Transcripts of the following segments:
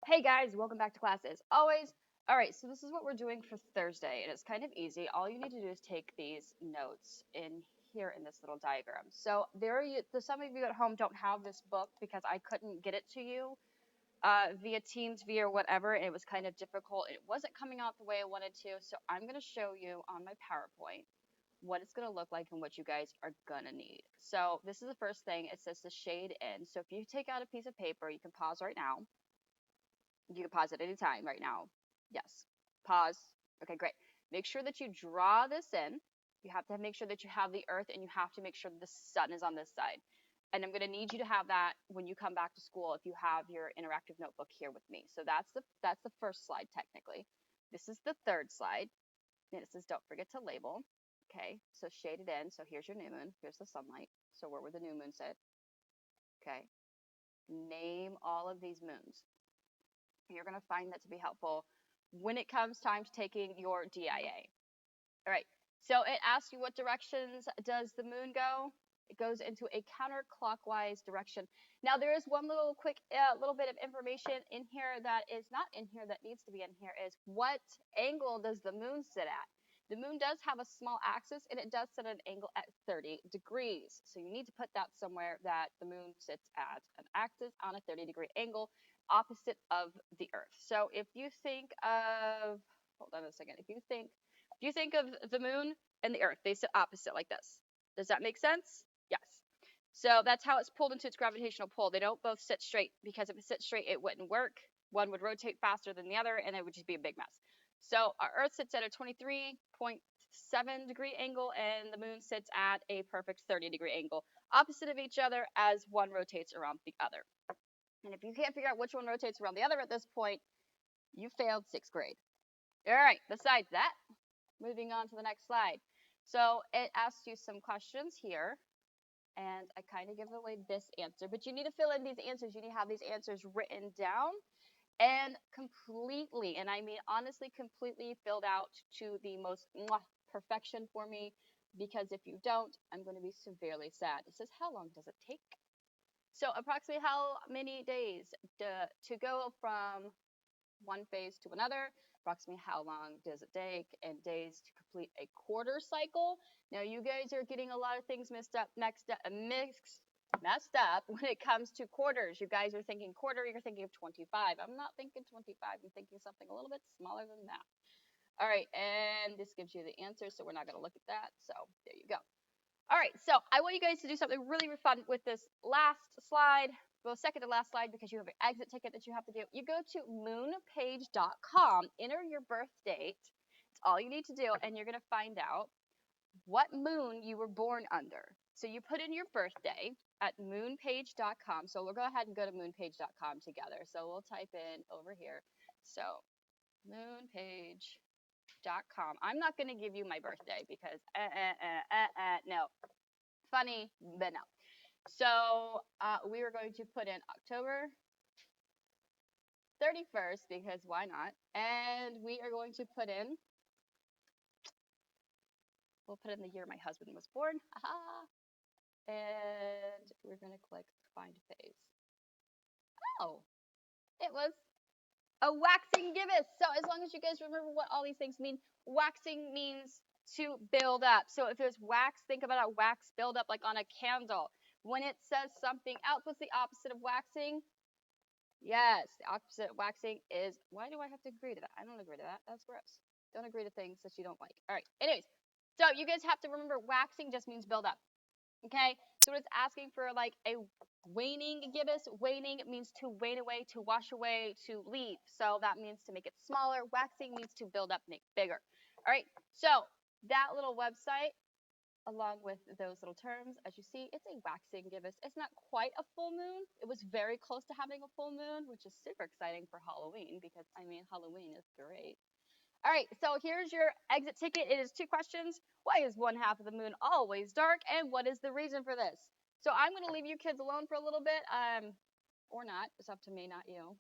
Hey guys, welcome back to class as always. All right, so this is what we're doing for Thursday, and it's kind of easy. All you need to do is take these notes in here in this little diagram. So some of you at home don't have this book because I couldn't get it to you via Teams, via whatever, and it was kind of difficult. It wasn't coming out the way I wanted to, so I'm going to show you on my PowerPoint what it's going to look like and what you guys are going to need. So this is the first thing. It says to shade in. So if you take out a piece of paper, you can pause right now. You can pause at any time right now. Yes. Pause. Okay, great. Make sure that you draw this in. You have to make sure that you have the earth, and you have to make sure the sun is on this side. And I'm going to need you to have that when you come back to school if you have your interactive notebook here with me. So that's the first slide technically. This is the third slide. And it says don't forget to label. Okay, so shade it in. So here's your new moon. Here's the sunlight. So where would the new moon sit? Okay. Name all of these moons. You're going to find that to be helpful when it comes time to taking your DIA. All right, so it asks you what directions does the moon go? It goes into a counterclockwise direction. Now there is one little quick little bit of information in here that is not in here that needs to be in here is what angle does the moon sit at? The moon does have a small axis and it does sit at an angle at 30 degrees. So you need to put that somewhere that the moon sits at an axis on a 30-degree angle opposite of the earth. So if you think of, hold on a second, if you think of the moon and the earth, they sit opposite like this. Does that make sense? Yes. So that's how it's pulled into its gravitational pull. They don't both sit straight because if it sits straight, it wouldn't work. One would rotate faster than the other and it would just be a big mess. So our earth sits at a 23.7-degree angle and the moon sits at a perfect 30-degree angle, opposite of each other as one rotates around the other. And if you can't figure out which one rotates around the other at this point, you failed 6th grade. All right, besides that, moving on to the next slide. So it asks you some questions here, and I kind of give away this answer, but you need to fill in these answers. You need to have these answers written down and completely, and I mean honestly, completely filled out to the most perfection for me, because if you don't, I'm going to be severely sad. It says, how long does it take? So approximately how many days to go from one phase to another? Approximately how long does it take and days to complete a quarter cycle? Now you guys are getting a lot of things messed up when it comes to quarters. You guys are thinking quarter, you're thinking of 25. I'm not thinking 25. I'm thinking something a little bit smaller than that. All right, and this gives you the answer, so we're not going to look at that. So there you go. All right, so I want you guys to do something really fun with this last slide, well, second to last slide, because you have an exit ticket that you have to do. You go to moonpage.com, enter your birth date. It's all you need to do, and you're going to find out what moon you were born under. So you put in your birthday at moonpage.com. So we'll go ahead and go to moonpage.com together. So we'll type in over here. So moonpage.com. I'm not going to give you my birthday because no. Funny, but no. So we are going to put in October 31st because why not? And we are going to put in, we'll put in the year my husband was born. And we're going to click find phase. Oh, it was a waxing gibbous. So as long as you guys remember what all these things mean, waxing means to build up. So if there's wax, think about a wax buildup like on a candle. When it says something else, what's the opposite of waxing? Yes, the opposite of waxing is, why do I have to agree to that? I don't agree to that. That's gross. Don't agree to things that you don't like. All right. Anyways, so you guys have to remember waxing just means build up. Okay? So it's asking for like a waning gibbous. Waning means to wane away, to wash away, to leave. So that means to make it smaller. Waxing means to build up, make bigger. All right. So that little website, along with those little terms, as you see, it's a waxing gibbous. It's not quite a full moon. It was very close to having a full moon, which is super exciting for Halloween because, I mean, Halloween is great. All right, so here's your exit ticket. It is 2 questions. Why is one half of the moon always dark, and what is the reason for this? So I'm going to leave you kids alone for a little bit, or not. It's up to me, not you. All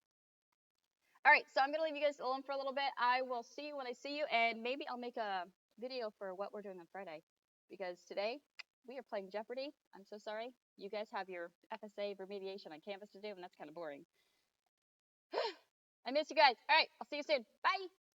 right, so I'm going to leave you guys alone for a little bit. I will see you when I see you, and maybe I'll make a video for what we're doing on Friday, because today we are playing Jeopardy. I'm so sorry. You guys have your FSA remediation on Canvas to do, and that's kind of boring. I miss you guys. All right, I'll see you soon. Bye.